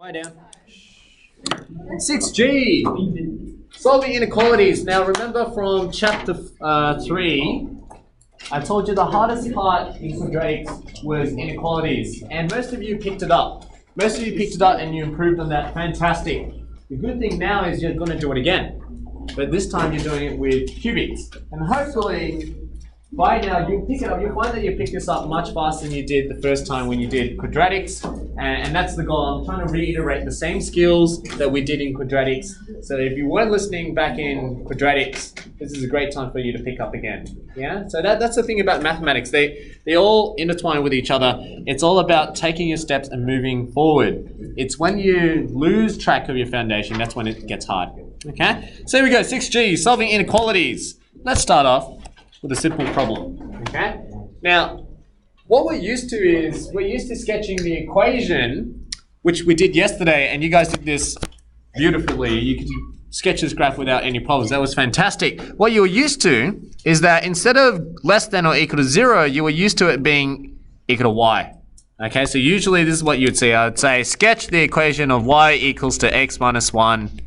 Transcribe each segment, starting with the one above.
Lie down. 6G, solving inequalities. Now remember from chapter 3, I told you the hardest part in quadratics was inequalities, and most of you picked it up. Most of you picked it up and you improved on that. Fantastic. The good thing now is you're going to do it again, but this time you're doing it with cubics, and hopefully by now you'll pick it up. You'll find that you pick this up much faster than you did the first time when you did quadratics, and that's the goal. I'm trying to reiterate the same skills that we did in quadratics. So if you weren't listening back in quadratics, this is a great time for you to pick up again. Yeah. So that's the thing about mathematics. They all intertwine with each other. It's all about taking your steps and moving forward. It's when you lose track of your foundation that's when it gets hard. Okay. So here we go. 6G, solving inequalities. Let's start off with a simple problem, okay? Now, what we're used to is, we're used to sketching the equation, which we did yesterday, and you guys did this beautifully. You could sketch this graph without any problems. That was fantastic. What you were used to is that instead of less than or equal to 0, you were used to it being equal to y. Okay, so usually this is what you would see. I would say, sketch the equation of y equals to x minus 1,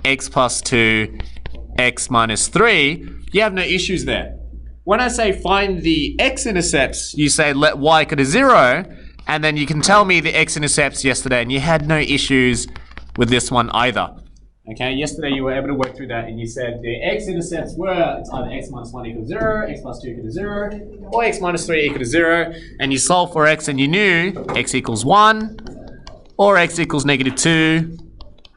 x plus 2, x minus 3. You have no issues there. When I say find the x-intercepts, you say let y equal to 0, and then you can tell me the x-intercepts yesterday, and you had no issues with this one either. Okay, yesterday you were able to work through that, and you said the x-intercepts were, it's either x minus 1 equal to 0, x plus 2 equal to 0, or x minus 3 equal to 0, and you solved for x and you knew x equals 1, or x equals negative 2,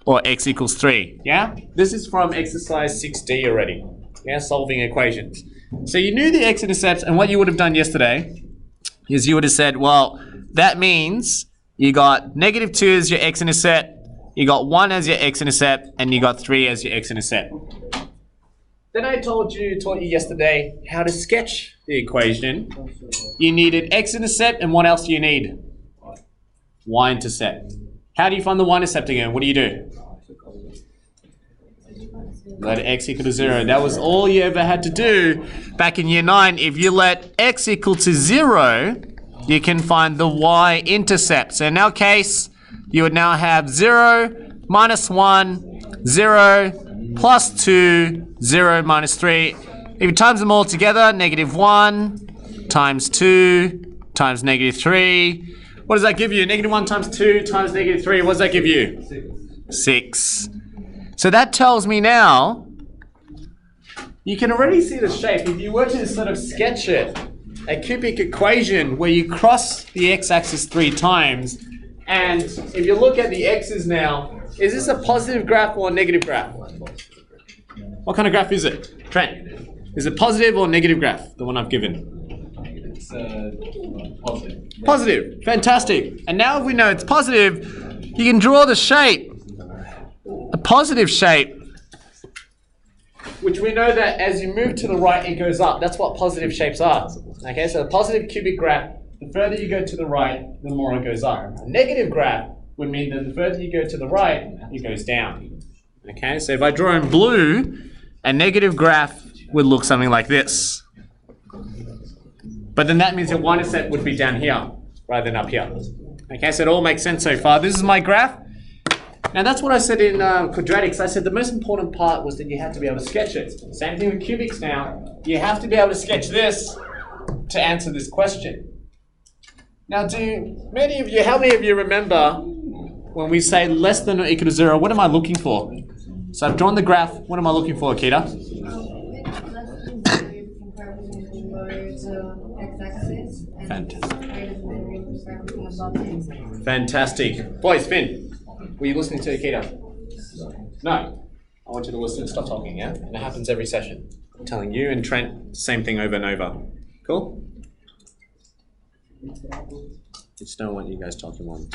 or x equals 3, yeah? This is from exercise 6D already, yeah, solving equations. So you knew the x-intercepts, and what you would have done yesterday is you would have said, well, that means you got negative 2 as your x-intercept, you got 1 as your x-intercept, and you got 3 as your x-intercept. Then I taught you yesterday how to sketch the equation. You needed x-intercept, and what else do you need? Y-intercept. How do you find the y-intercept again? What do? Let x equal to 0. That was all you ever had to do back in year 9. If you let x equal to 0, you can find the y-intercept. So in our case, you would now have 0 minus 1, 0 plus 2, 0 minus 3. If you times them all together, negative 1 times 2 times negative 3. What does that give you? Negative 1 times 2 times negative 3. What does that give you? 6. So that tells me now, you can already see the shape. If you were to sort of sketch it, a cubic equation where you cross the x-axis 3 times, and if you look at the x's now, is this a positive graph or a negative graph? What kind of graph is it? Trent, is it positive or negative graph, the one I've given? It's positive. Positive, fantastic. And now if we know it's positive, you can draw the shape. A positive shape, which we know that as you move to the right, it goes up. That's what positive shapes are. Okay, so a positive cubic graph, the further you go to the right, the more it goes up. A negative graph would mean that the further you go to the right, it goes down. Okay, so if I draw in blue, a negative graph would look something like this. But then that means your y-intercept would be down here rather than up here. Okay, so it all makes sense so far. This is my graph. Now that's what I said in quadratics. I said the most important part was that you had to be able to sketch it. Same thing with cubics now. You have to be able to sketch this to answer this question. Now how many of you remember when we say less than or equal to 0, what am I looking for? So I've drawn the graph. What am I looking for, Akita? Fantastic. Fantastic. Boys, Finn. Were you listening to Akita? No. I want you to listen and stop talking, yeah? And it happens every session. I'm telling you and Trent the same thing over and over. Cool? Just don't want you guys talking one.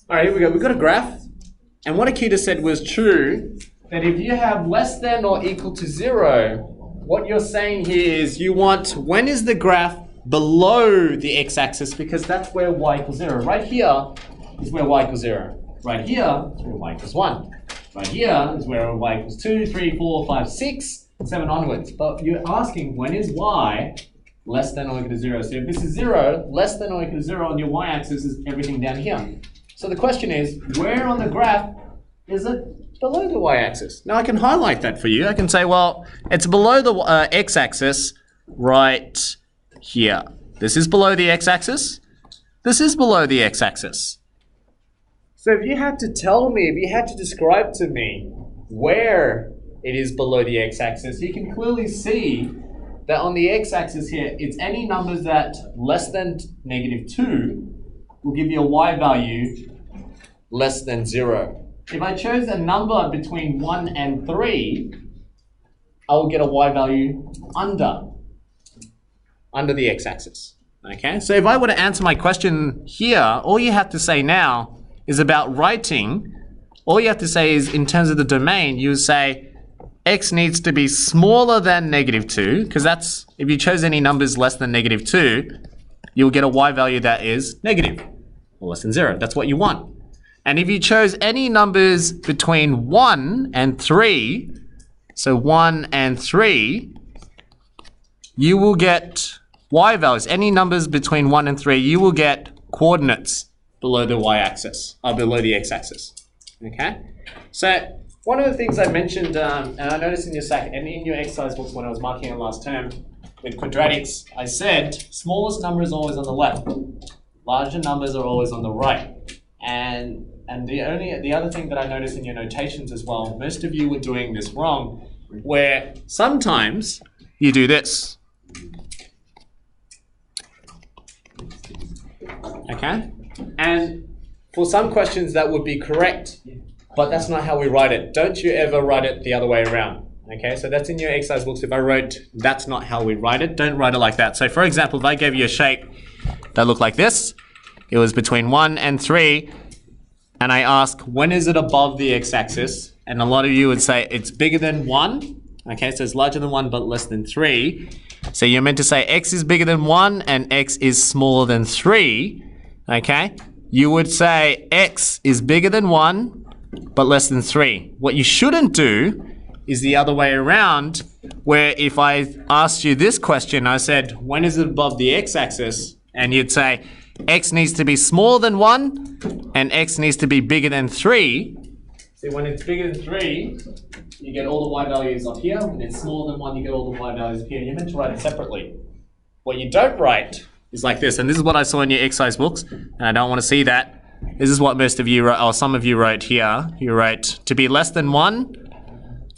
Alright, here we go. We've got a graph. And what Akita said was true, that if you have less than or equal to 0, what you're saying here is you want, when is the graph below the x-axis? Because that's where y equals 0. Right here is where y equals 0. Right here is where y equals 1. Right here is where y equals 2, 3, 4, 5, 6, 7 onwards. But you're asking when is y less than or equal to 0. So if this is 0, less than or equal to 0 on your y-axis is everything down here. So the question is, where on the graph is it below the y-axis? Now I can highlight that for you. I can say, well, it's below the x-axis right here. This is below the x-axis. This is below the x-axis. So if you had to tell me, if you had to describe to me where it is below the x-axis, you can clearly see that on the x-axis here, it's any numbers that less than -2 will give you a y value less than 0. If I chose a number between 1 and 3, I will get a y value under the x-axis. Okay, so if I were to answer my question here, all you have to say now is about writing. All you have to say is, in terms of the domain, you would say x needs to be smaller than -2, because that's, if you chose any numbers less than -2, you'll get a y value that is negative, or less than 0. That's what you want. And if you chose any numbers between 1 and 3, so 1 and 3, you will get y values. Any numbers between 1 and 3, you will get coordinates below the y-axis, or below the x-axis. Okay? So one of the things I mentioned, and I noticed in your exercise books when I was marking it last term with quadratics, I said smallest number is always on the left, larger numbers are always on the right. And the other thing that I noticed in your notations as well, most of you were doing this wrong, where sometimes you do this. Okay? And for some questions that would be correct, but that's not how we write it. Don't you ever write it the other way around. Okay, so that's in your exercise books. If I wrote, that's not how we write it, don't write it like that. So for example, if I gave you a shape that looked like this, it was between 1 and 3, and I ask, when is it above the x-axis? And a lot of you would say it's bigger than 1. Okay, so it's larger than 1 but less than 3. So you're meant to say x is bigger than 1 and x is smaller than 3. Okay, you would say x is bigger than 1 but less than 3. What you shouldn't do is the other way around, where if I asked you this question, I said, when is it above the x-axis? And you'd say, x needs to be smaller than 1 and x needs to be bigger than 3. See, when it's bigger than 3, you get all the y values up here. When it's smaller than 1, you get all the y values up here. You're meant to write it separately. What you don't write is like this, and this is what I saw in your exercise books, and I don't want to see that. This is what most of you wrote, or some of you wrote here. You wrote to be less than 1.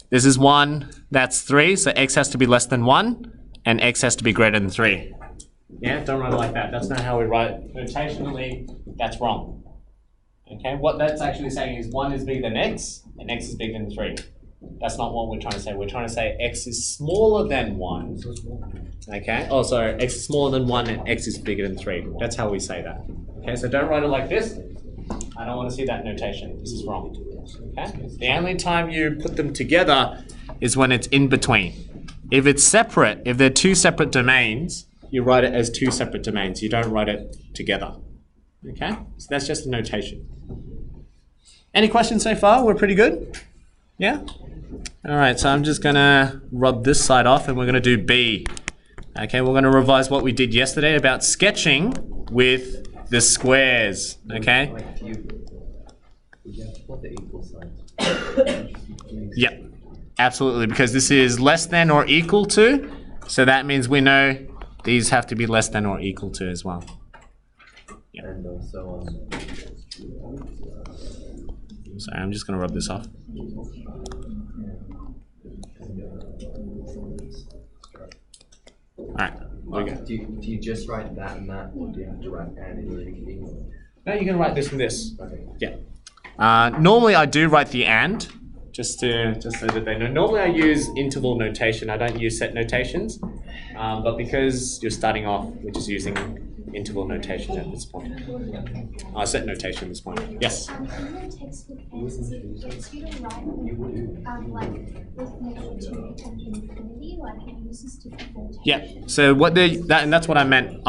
This is 1, that's 3, so x has to be less than 1, and x has to be greater than 3. Yeah, don't write it like that. That's not how we write it. Notationally, that's wrong. Okay, what that's actually saying is 1 is bigger than x, and x is bigger than 3. That's not what we're trying to say. We're trying to say x is smaller than 1. Okay, oh sorry, x is smaller than 1 and x is bigger than 3. That's how we say that. Okay, so don't write it like this. I don't want to see that notation. This is wrong. Okay? The only time you put them together is when it's in between. If it's separate, if they're two separate domains, you write it as two separate domains. You don't write it together. Okay? So that's just a notation. Any questions so far? We're pretty good? Yeah? Alright, so I'm just going to rub this side off and we're going to do B. Okay, we're going to revise what we did yesterday about sketching with the squares. Okay? Yep, absolutely, because this is less than or equal to, so that means we know these have to be less than or equal to as well. Yep. Sorry, I'm just going to rub this off. Alright, there we go. Do you just write that and that, or do you have to write and in order to get English? No, you can write this and this. Okay. Yeah. Normally I do write the and, just so that they know. Normally I use interval notation. I don't use set notations, but because you're starting off, we're just using interval notation at this point. Set notation at this point. Yes? In your textbook exercise, you don't write like with -2 and infinity, like it uses different notation. Yeah, so and that's what I meant.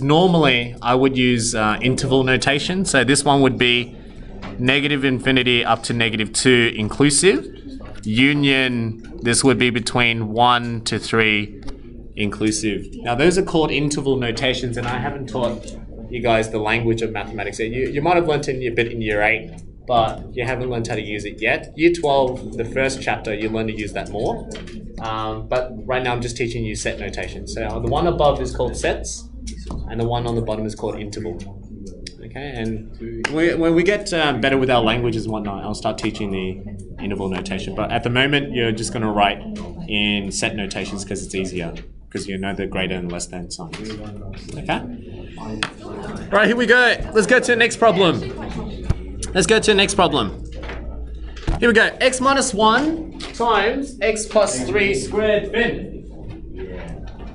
Normally I would use interval notation. So this one would be -infinity up to -2 inclusive. Union, this would be between 1 to 3 inclusive. Now those are called interval notations, and I haven't taught you guys the language of mathematics. You might have learnt it a bit in year 8, but you haven't learned how to use it yet. Year 12, the first chapter, you learn to use that more. But right now I'm just teaching you set notation. So the one above is called sets, and the one on the bottom is called interval. Okay, and when we get better with our languages and whatnot, I'll start teaching the interval notation. But at the moment, you're just going to write in set notations because it's easier, because you know the greater and less than signs. Okay? Right, here we go. Let's go to the next problem. Let's go to the next problem. Here we go. X minus 1 times x plus 3 squared fin.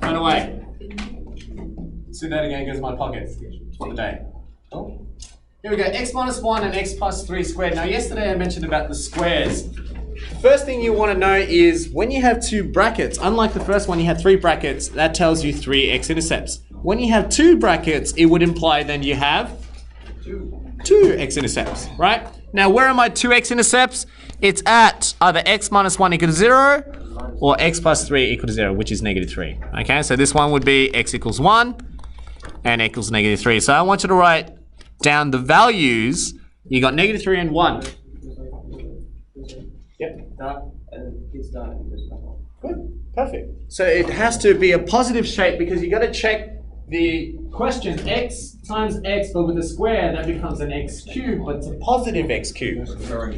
Run away. See that again goes in my pocket for the day. Cool. Here we go. X minus 1 and x plus 3 squared. Now yesterday I mentioned about the squares. The first thing you want to know is when you have 2 brackets, unlike the first one you had 3 brackets, that tells you 3 x-intercepts. When you have 2 brackets, it would imply then you have 2 x-intercepts, right? Now where are my 2 x-intercepts? It's at either x minus 1 equal to 0 or x plus 3 equal to 0, which is negative 3. Okay, so this one would be x equals 1 and x equals negative 3. So I want you to write down the values. You got negative 3 and 1. Yep. Good. Perfect. So it has to be a positive shape because you got to check the question. X times x, but with a square, that becomes an x cubed, but it's a positive x cubed.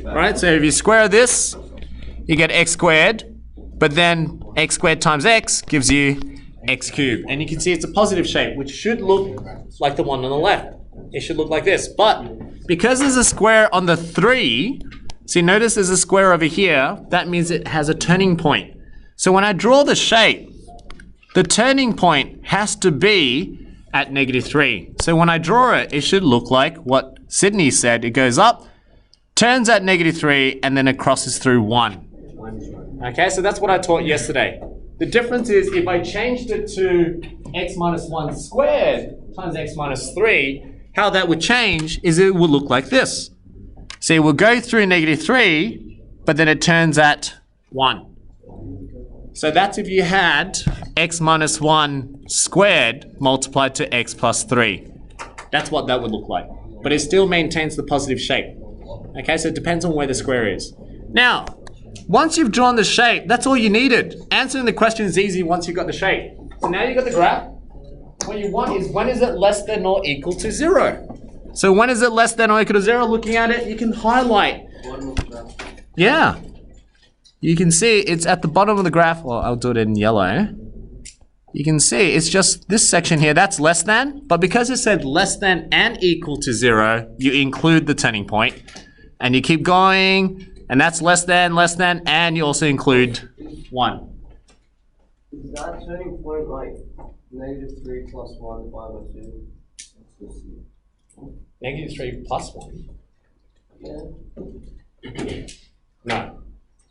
Right? So if you square this, you get x squared, but then x squared times x gives you x cubed. And you can see it's a positive shape, which should look like the one on the left. It should look like this. But because there's a square on the 3, see, notice there's a square over here. That means it has a turning point. So when I draw the shape, the turning point has to be at negative 3. So when I draw it, it should look like what Sydney said. It goes up, turns at negative 3, and then it crosses through 1. Okay, so that's what I taught yesterday. The difference is if I changed it to x minus 1 squared times x minus 3, how that would change is it would look like this. So it will go through negative 3, but then it turns at 1. So that's if you had x minus 1 squared multiplied to x plus 3. That's what that would look like. But it still maintains the positive shape. Okay, so it depends on where the square is. Now, once you've drawn the shape, that's all you needed. Answering the question is easy once you've got the shape. So now you've got the graph. What you want is when is it less than or equal to 0? So when is it less than or equal to 0? Looking at it, you can highlight. Yeah. You can see it's at the bottom of the graph. Well, I'll do it in yellow. You can see it's just this section here. That's less than. But because it said less than and equal to 0, you include the turning point. And you keep going. And that's less than, and you also include 1. Is that turning point like negative 3 plus 1 divided by 2? Negative 3 plus 1? Yeah. No.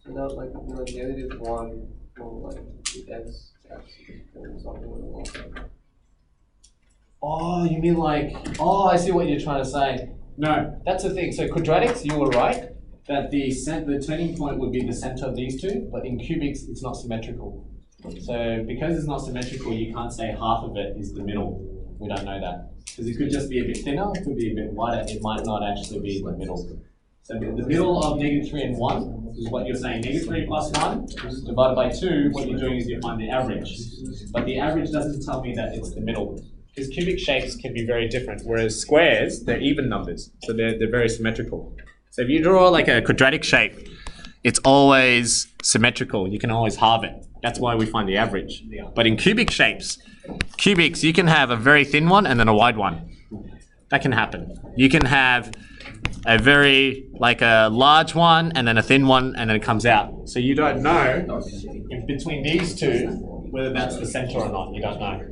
So that like negative 1 or like x or something like that. Oh, you mean like, oh, I see what you're trying to say. No, that's the thing. So quadratics, you were right. That the turning point would be the center of these two, but in cubics it's not symmetrical. So because it's not symmetrical, you can't say half of it is the middle. We don't know that. Because it could just be a bit thinner, it could be a bit wider, it might not actually be the middle. So the middle of negative 3 and 1 is what you're saying. Negative 3 plus 1 divided by 2, what you're doing is you find the average. But the average doesn't tell me that it's the middle. Because cubic shapes can be very different, whereas squares, they're even numbers. So they're very symmetrical. So if you draw like a quadratic shape, it's always symmetrical. You can always halve it. That's why we find the average. But in cubic shapes, cubics, you can have a very thin one and then a wide one. That can happen. You can have a very, like a large one and then a thin one and then it comes out. So you don't know in between these two whether that's the center or not. You don't know.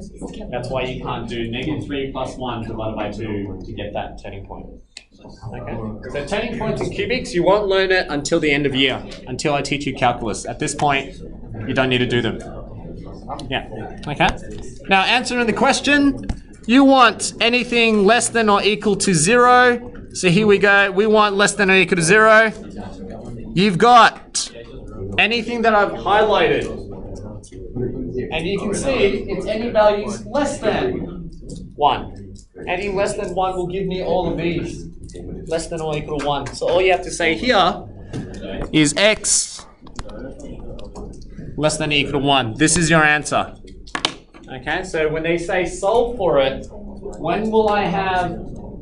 That's why you can't do negative 3 plus 1 divided by 2 to get that turning point. Okay. So turning points in cubics, you won't learn it until the end of year, until I teach you calculus. At this point, you don't need to do them. Yeah. Okay. Now answering the question, you want anything less than or equal to 0. So here we go. We want less than or equal to 0. You've got anything that I've highlighted. And you can see it's any values less than 1. Anything less than 1 will give me all of these. Less than or equal to 1. So all you have to say here is x less than or equal to 1. This is your answer. Okay, so when they say solve for it, when will I have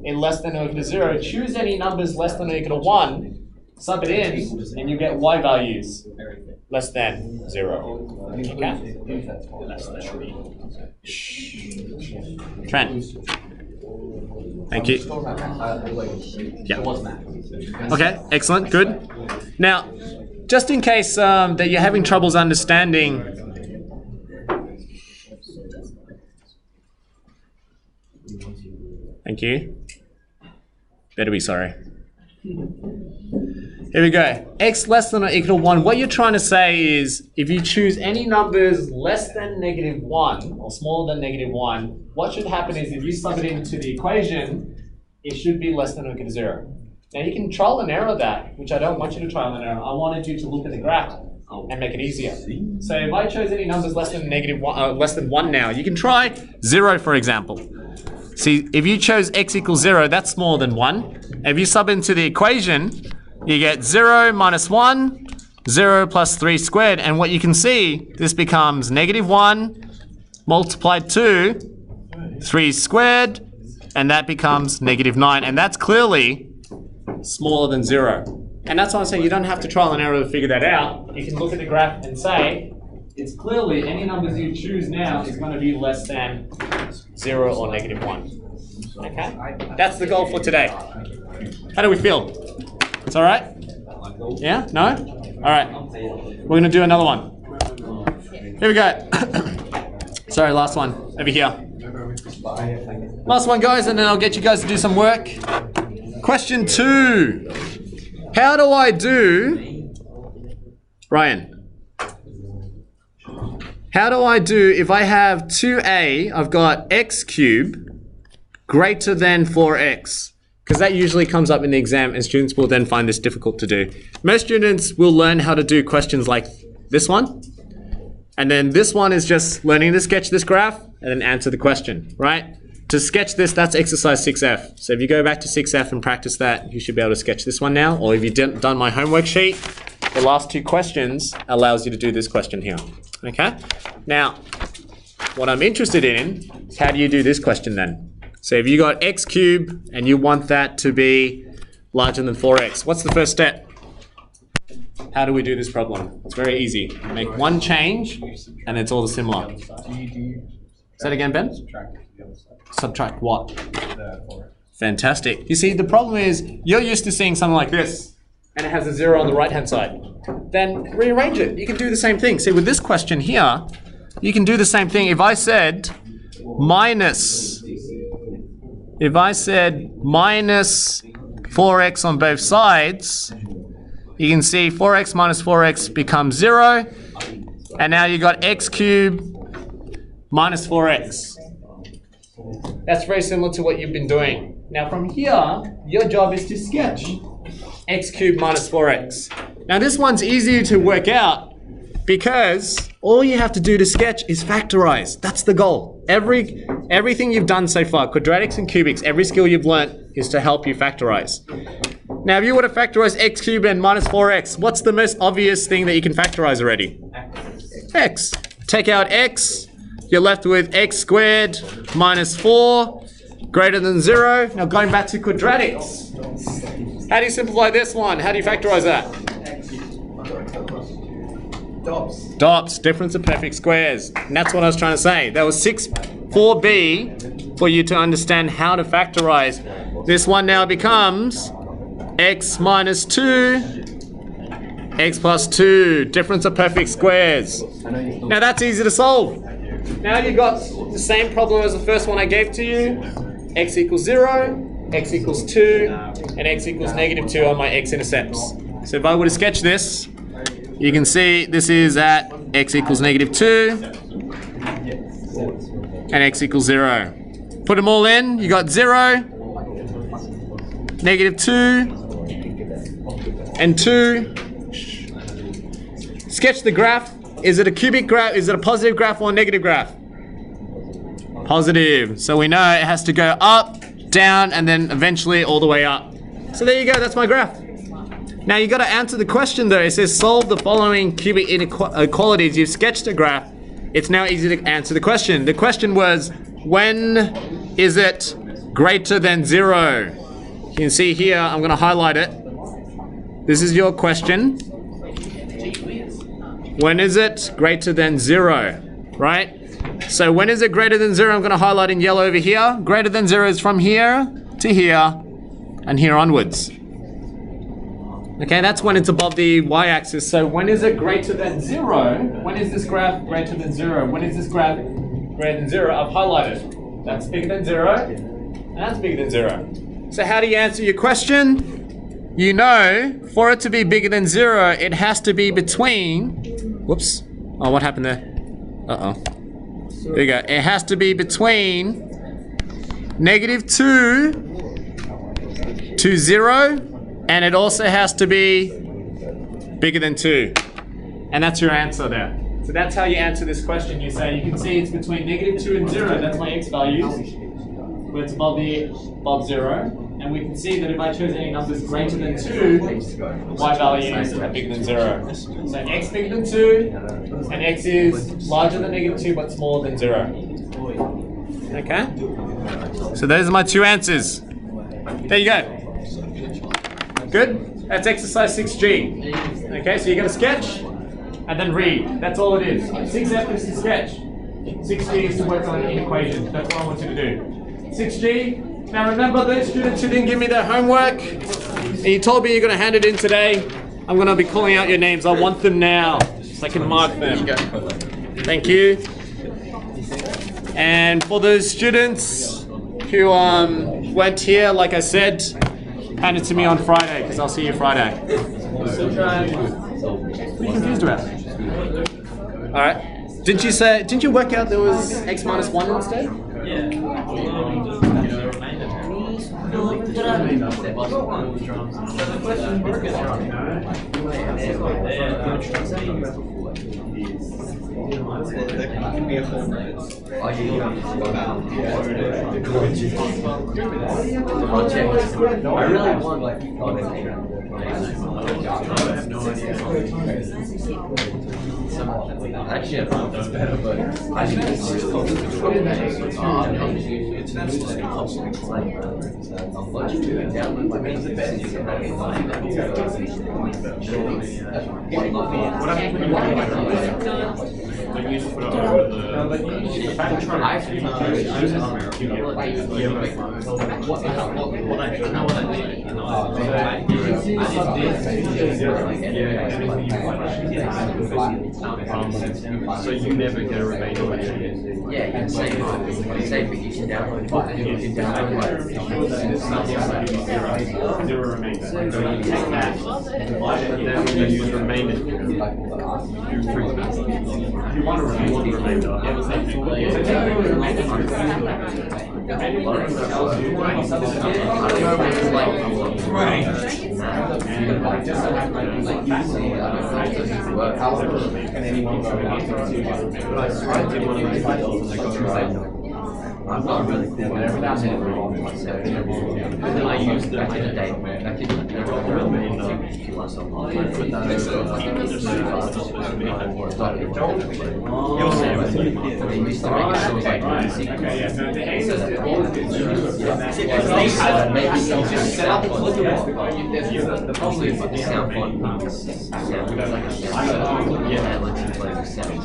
a less than or equal to 0? Choose any numbers less than or equal to 1, sub it in, and you get y values less than 0. Okay? Trent. Thank you. Yeah. Okay, excellent, good. Now, just in case that you're having troubles understanding, thank you. Better be sorry. Here we go. X less than or equal to 1. What you're trying to say is if you choose any numbers less than -1 or smaller than -1, what should happen is if you sub it into the equation, it should be less than or equal to 0. Now you can trial and error that, which I don't want you to trial and error. I wanted you to look at the graph and make it easier. So if I chose any numbers less than less than 1 now, you can try 0 for example. See, if you chose x equals 0, that's smaller than 1. If you sub into the equation, you get 0 minus 1, 0 plus 3 squared. And what you can see, this becomes -1 multiplied 2, 3 squared, and that becomes -9. And that's clearly smaller than 0. And that's why I'm saying you don't have to trial and error to figure that out. You can look at the graph and say, it's clearly any numbers you choose now is going to be less than 0 or -1. Okay? That's the goal for today. How do we feel? It's all right? Yeah? No? All right. We're going to do another one. Here we go. Sorry, last one. Over here. Last one, guys, and then I'll get you guys to do some work. Question 2. How do I do... Ryan. How do I do if I have 2a, I've got x cubed greater than 4x? Because that usually comes up in the exam and students will then find this difficult to do. Most students will learn how to do questions like this one. And then this one is just learning to sketch this graph and then answer the question, right? To sketch this, that's exercise 6F. So if you go back to 6F and practice that, you should be able to sketch this one now. Or if you've done my homework sheet, the last 2 questions allows you to do this question here. Okay? Now, what I'm interested in is how do you do this question then? So if you got x cubed and you want that to be larger than 4x, what's the first step? How do we do this problem? It's very easy. Make one change and it's all similar. Say that again, Ben? Subtract what? Fantastic. You see, the problem is you're used to seeing something like this and it has a 0 on the right hand side. Then rearrange it. You can do the same thing. See, with this question here, you can do the same thing. If I said minus 4x on both sides, you can see 4x minus 4x becomes 0. And now you got x cubed minus 4x. That's very similar to what you've been doing. Now from here, your job is to sketch x cubed minus 4x. Now this one's easier to work out because all you have to do to sketch is factorize. That's the goal. Everything you've done so far, quadratics and cubics, every skill you've learnt is to help you factorize. Now if you were to factorize x cubed and minus 4x, what's the most obvious thing that you can factorize already? X. Take out x, you're left with x squared minus 4 greater than 0. Now going back to quadratics. How do you simplify this one? How do you factorize that? Dots, difference of perfect squares. And that's what I was trying to say. That was 4b for you to understand how to factorize. This one now becomes x minus 2, x plus 2, difference of perfect squares. Now that's easy to solve. Now you've got the same problem as the first one I gave to you. X equals 0, x equals 2, and x equals -2 on my x-intercepts. So if I were to sketch this, you can see this is at x equals -2 and x equals 0. Put them all in, you got 0, -2, and 2. Sketch the graph. Is it a cubic graph? Is it a positive graph or a negative graph? Positive. So we know it has to go up, down, and then eventually all the way up. So there you go, that's my graph. Now you got to answer the question though. It says solve the following cubic inequalities. You've sketched a graph. It's now easy to answer the question. The question was, when is it greater than 0? You can see here, I'm going to highlight it. This is your question. When is it greater than 0? Right? So when is it greater than 0? I'm going to highlight in yellow over here. Greater than 0 is from here to here and here onwards. Okay, that's when it's above the y-axis. So when is it greater than 0? When is this graph greater than 0? When is this graph greater than 0? I've highlighted. That's bigger than 0, and that's bigger than 0. So how do you answer your question? You know, for it to be bigger than 0, it has to be between... Whoops. Oh, what happened there? Uh-oh. There you go. It has to be between -2 to 0, and it also has to be bigger than 2. And that's your answer there. So that's how you answer this question. You say, you can see it's between -2 and 0. That's my x values. Where it's above 0. And we can see that if I chose any numbers greater than 2, y values are bigger than 0. So x bigger than 2, and x is larger than -2 but smaller than 0. Okay? So those are my two answers. There you go. Good? That's exercise 6G. Okay, so you're going to sketch and then read. That's all it is. 6F is to sketch. 6G is to work on an equation. That's what I want you to do. 6G. Now remember, those students who didn't give me their homework, and you told me you're going to hand it in today, I'm going to be calling out your names. I want them now, so I can mark them. Thank you. And for those students who weren't here, like I said, hand it to me on Friday, because I'll see you Friday. What are you confused about? Alright. Didn't you work out there was x minus 1 instead? Yeah. I really want actually, I thought that's better, but I think it's just So you never get a remainder when you're in. Yeah, same, but you can download it. You can download it. Zero remainder. So you take that, but then you use remainder. You want a remainder. I'm not really cool with everything. And then I use the back in the day. Back in the day, you'll see it. They used to make it so like the problem is the sound font. Yeah, let's play the sound.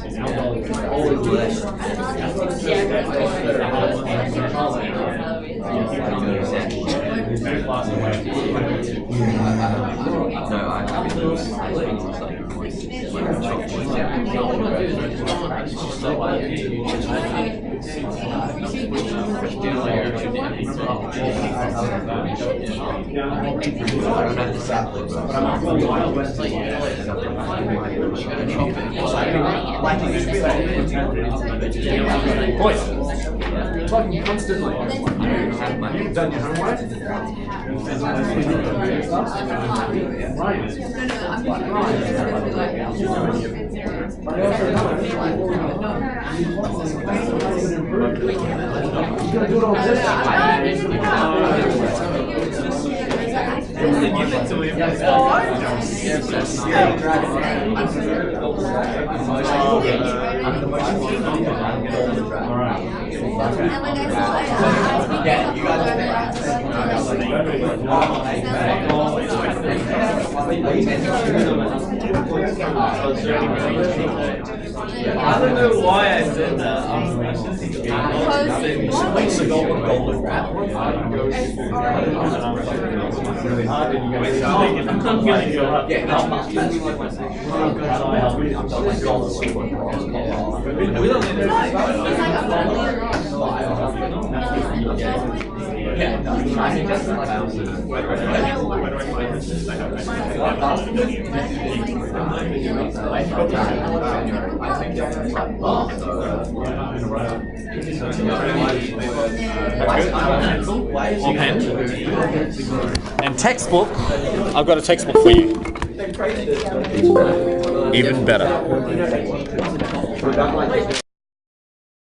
Always less. Boys, you're talking constantly. You've done your homework? Yeah, you guys I don't know why I said that. Really hard, and you And textbook, I've got a textbook for you. Even better.